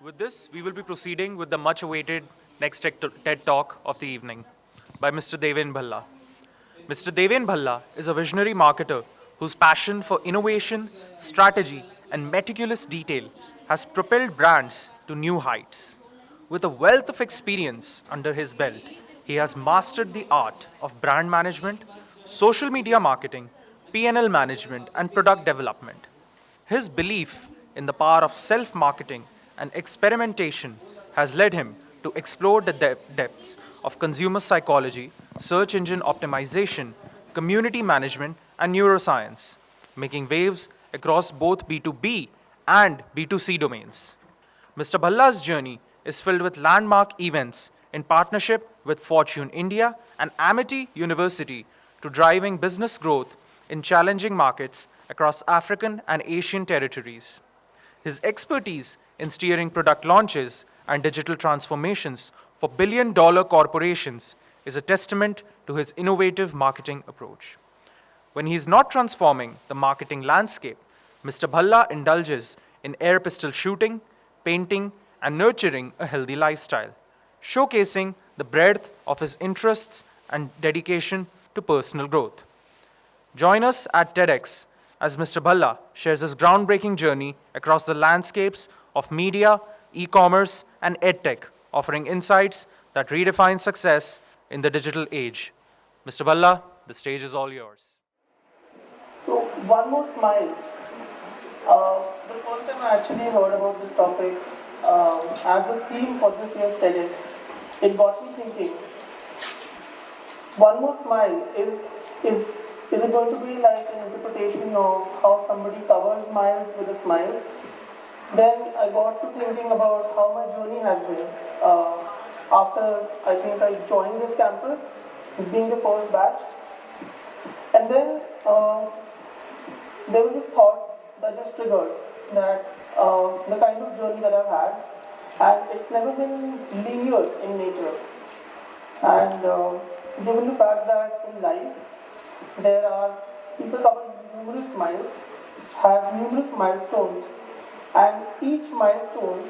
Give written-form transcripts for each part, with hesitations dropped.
With this, we will be proceeding with the much awaited next TED Talk of the evening by Mr. Devan Bhalla. Mr. Devan Bhalla is a visionary marketer whose passion for innovation, strategy, and meticulous detail has propelled brands to new heights. With a wealth of experience under his belt, he has mastered the art of brand management, social media marketing, P&L management, and product development. His belief in the power of self marketing and experimentation has led him to explore the depths of consumer psychology, search engine optimization, community management, and neuroscience, making waves across both B2B and B2C domains. Mr. Bhalla's journey is filled with landmark events in partnership with Fortune India and Amity University to driving business growth in challenging markets across African and Asian territories. His expertise in steering product launches and digital transformations for billion-dollar corporations is a testament to his innovative marketing approach. When he is not transforming the marketing landscape, Mr. Bhalla indulges in air pistol shooting, painting, and nurturing a healthy lifestyle, showcasing the breadth of his interests and dedication to personal growth. Join us at TEDx as Mr. Bhalla shares his groundbreaking journey across the landscapes of media, e-commerce, and edtech, offering insights that redefine success in the digital age. Mr. Bhalla, the stage is all yours. So, one more smile. The first time I actually heard about this topic as a theme for this year's TEDx, it got me thinking. One more smile is it going to be like an interpretation of how somebody covers miles with a smile? Then I got to thinking about how my journey has been after I think I joined this campus, being the first batch. And then there was this thought that just triggered that the kind of journey that I've had, and it's never been linear in nature. And given the fact that in life there are people cover numerous miles, has numerous milestones, and each milestone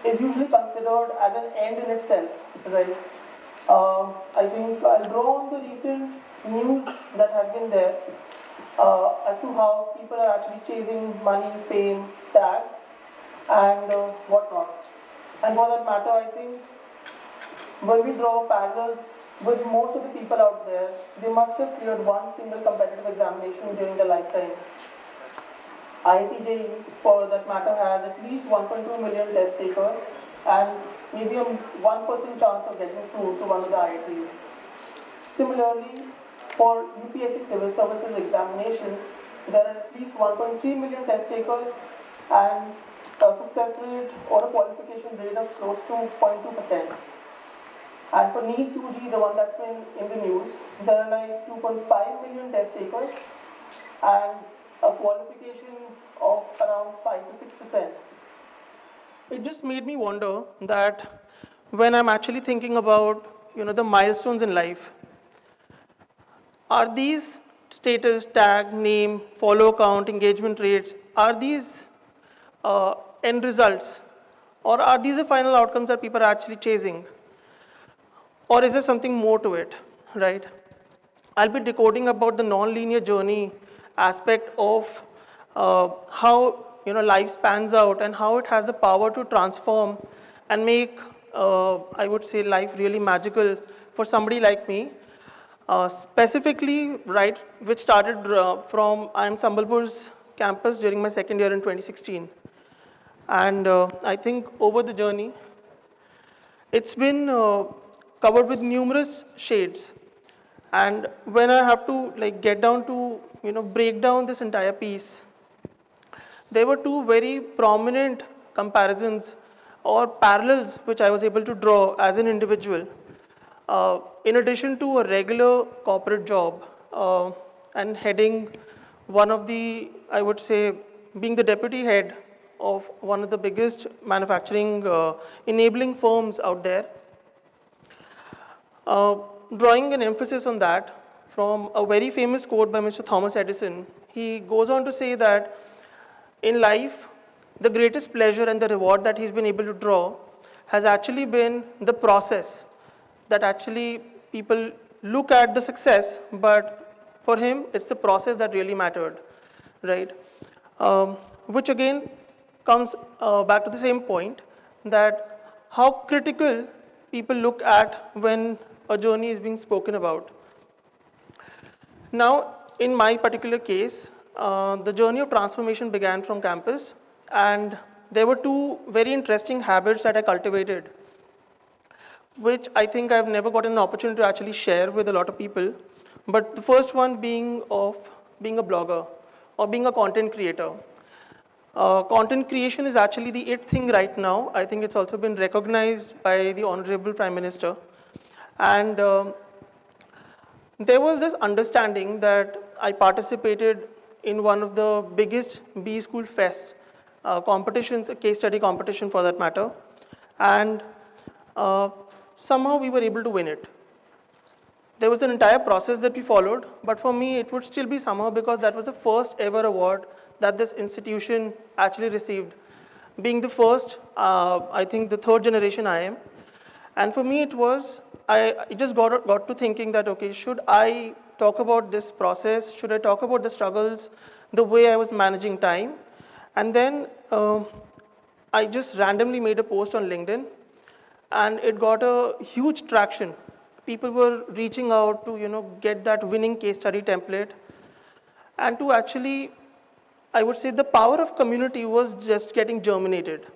is usually considered as an end in itself, right? I think I'll draw on the recent news that has been there as to how people are actually chasing money, fame, tag, and whatnot. And for that matter, I think when we draw parallels with most of the people out there, they must have cleared one single competitive examination during their lifetime. IIT JEE, for that matter, has at least 1.2 million test takers and maybe a 1% chance of getting through to one of the IITs. Similarly, for UPSC Civil Services examination, there are at least 1.3 million test takers and a success rate or a qualification rate of close to 0.2%. And for NEET UG, the one that's been in the news, there are like 2.5 million test takers and a qualification of around 5 to 6%. It just made me wonder that when I'm actually thinking about the milestones in life, are these status, tag, name, follow count, engagement rates, are these end results, or are these the final outcomes that people are actually chasing? Or is there something more to it, right? I'll be decoding about the non-linear journey aspect of how life spans out and how it has the power to transform and make, I would say, life really magical for somebody like me. Specifically, right, which started from TEDxIIMSambalpur's campus during my second year in 2016. And I think over the journey, it's been covered with numerous shades. And when I have to get down to break down this entire piece, there were two very prominent comparisons or parallels which I was able to draw as an individual. In addition to a regular corporate job and heading one of the, I would say, being the deputy head of one of the biggest manufacturing enabling firms out there, drawing an emphasis on that from a very famous quote by Mr. Thomas Edison. He goes on to say that in life, the greatest pleasure and the reward that he's been able to draw has actually been the process, that actually people look at the success, but for him, it's the process that really mattered, right? Which again comes back to the same point, that how critical people look at when a journey is being spoken about. Now, in my particular case, the journey of transformation began from campus, and there were two very interesting habits that I cultivated, which I think I've never gotten an opportunity to actually share with a lot of people. But the first one being of being a blogger or being a content creator. Content creation is actually the it thing right now. I think it's also been recognized by the Honorable Prime Minister. And there was this understanding that I participated in one of the biggest B School Fest competitions, a case study competition for that matter. And somehow we were able to win it. There was an entire process that we followed, but for me it would still be somehow because that was the first ever award that this institution actually received. Being the first, I think the third generation I am. And for me it was, I just got to thinking that, okay, should I talk about this process? Should I talk about the struggles, the way I was managing time? And then I just randomly made a post on LinkedIn, and it got a huge traction. People were reaching out to, get that winning case study template, and to actually, I would say the power of community was just getting germinated.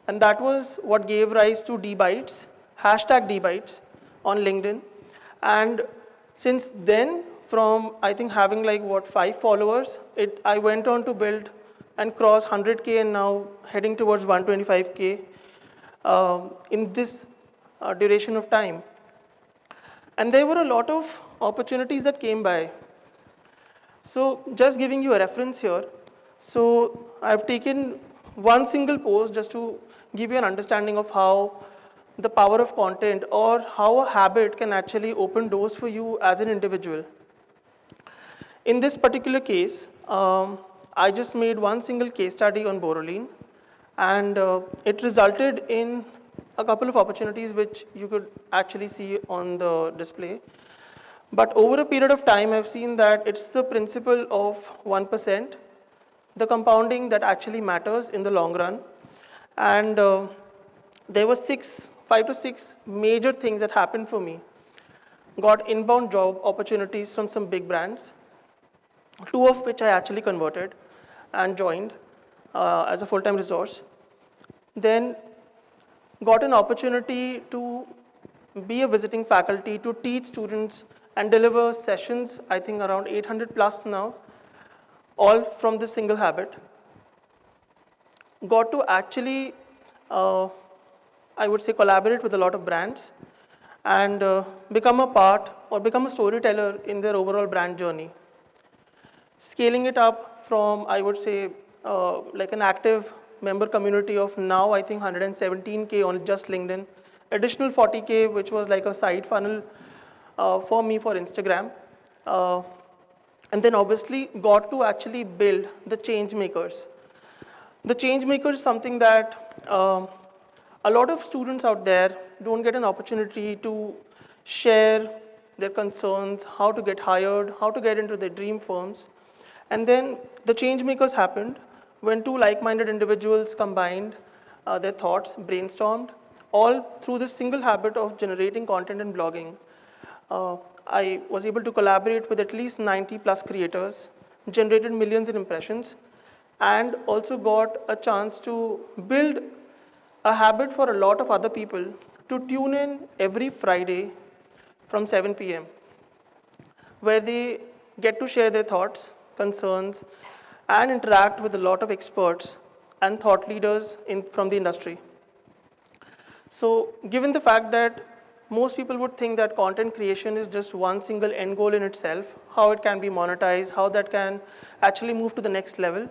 And that was what gave rise to DBytes, hashtag DBytes on LinkedIn. And since then, from I think having 5 followers, I went on to build and cross 100K and now heading towards 125K in this duration of time. And there were a lot of opportunities that came by. So just giving you a reference here. So I've taken one single post just to give you an understanding of how the power of content or how a habit can actually open doors for you as an individual. In this particular case, I just made one single case study on Borderline, and it resulted in a couple of opportunities which you could actually see on the display. But over a period of time, I've seen that it's the principle of 1%, the compounding that actually matters in the long run. And there were 5 to 6 major things that happened for me. Got inbound job opportunities from some big brands, 2 of which I actually converted and joined as a full-time resource. Then got an opportunity to be a visiting faculty, to teach students and deliver sessions, I think around 800 plus now, all from this single habit. Got to actually, I would say, collaborate with a lot of brands and become a part or become a storyteller in their overall brand journey. Scaling it up from, I would say, like an active member community of now, I think 117K on just LinkedIn, additional 40K, which was like a side funnel for me for Instagram. And then obviously got to actually build the change makers. The change makers is something that a lot of students out there don't get an opportunity to share their concerns, how to get hired, how to get into their dream firms. And then the change makers happened when 2 like-minded individuals combined their thoughts, brainstormed, all through this single habit of generating content and blogging. I was able to collaborate with at least 90 plus creators, generated millions in impressions, and also got a chance to build a habit for a lot of other people to tune in every Friday from 7 p.m., where they get to share their thoughts, concerns, and interact with a lot of experts and thought leaders from the industry. So given the fact that most people would think that content creation is just one single end goal in itself, how it can be monetized, how that can actually move to the next level.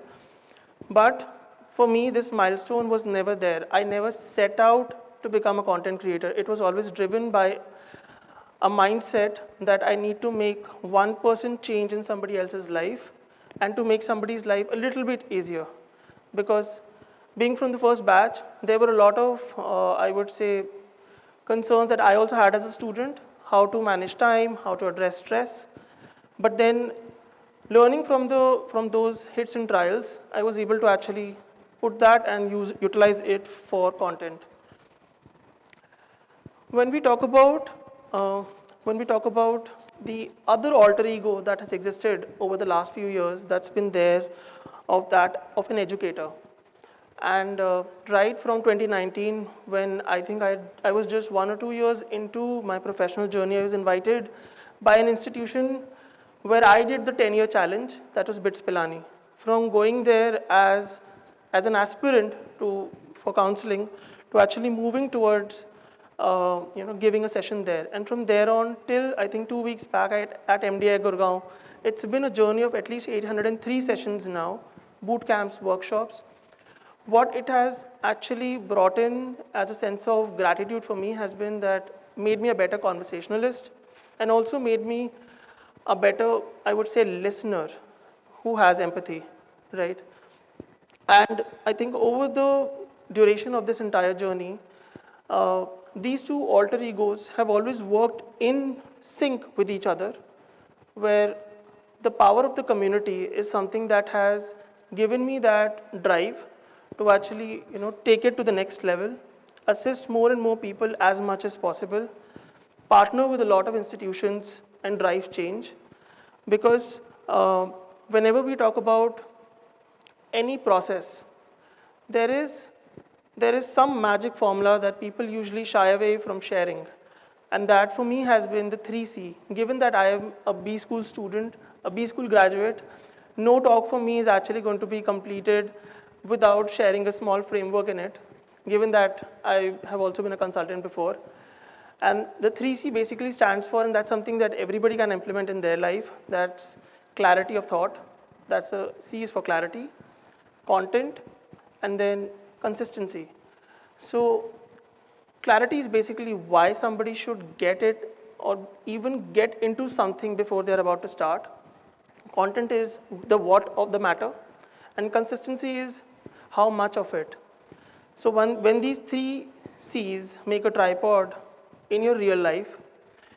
But for me, this milestone was never there. I never set out to become a content creator. It was always driven by a mindset that I need to make 1% change in somebody else's life and to make somebody's life a little bit easier. Because being from the first batch, there were a lot of, I would say, concerns that I also had as a student, how to manage time, how to address stress. But then learning from those hits and trials, I was able to actually put that and utilize it for content. When we talk about the other alter ego that has existed over the last few years, that's been there of an educator. And right from 2019, when I think I was just 1 or 2 years into my professional journey, I was invited by an institution where I did the 10-year challenge, that was BITS Pilani. From going there as an aspirant for counseling to actually moving towards giving a session there. And from there on till I think 2 weeks back at MDI Gurgaon, it's been a journey of at least 803 sessions now, boot camps, workshops. What it has actually brought in as a sense of gratitude for me has been that made me a better conversationalist and also made me a better, I would say, listener who has empathy, right? And I think over the duration of this entire journey, these two alter egos have always worked in sync with each other, where the power of the community is something that has given me that drive to actually take it to the next level, assist more and more people as much as possible, partner with a lot of institutions and drive change. Because whenever we talk about any process, there is some magic formula that people usually shy away from sharing. And that for me has been the 3C. Given that I am a B school student, a B school graduate, no talk for me is actually going to be completed without sharing a small framework in it, given that I have also been a consultant before. And the 3C basically stands for, and that's something that everybody can implement in their life, that's clarity of thought, that's a C is for clarity, content, and then consistency. So clarity is basically why somebody should get it or even get into something before they're about to start. Content is the what of the matter, and consistency is how much of it. So when these 3Cs make a tripod in your real life,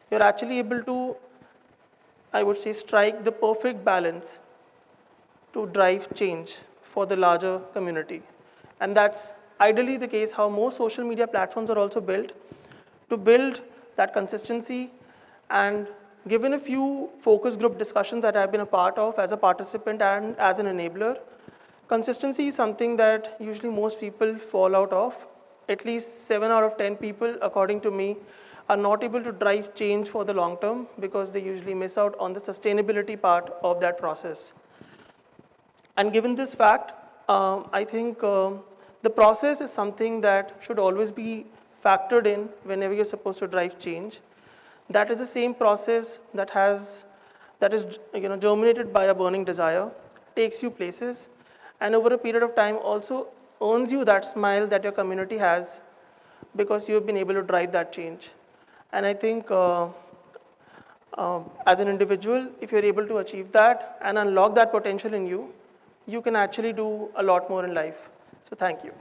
you're actually able to, I would say, strike the perfect balance to drive change for the larger community. And that's ideally the case how most social media platforms are also built, to build that consistency. And given a few focus group discussions that I've been a part of as a participant and as an enabler, consistency is something that usually most people fall out of. At least 7 out of 10 people, according to me, are not able to drive change for the long term because they usually miss out on the sustainability part of that process. And given this fact, I think the process is something that should always be factored in whenever you're supposed to drive change. That is the same process that is germinated by a burning desire, takes you places, and over a period of time also earns you that smile that your community has because you've been able to drive that change. And I think as an individual, if you're able to achieve that and unlock that potential in you, you can actually do a lot more in life. So thank you.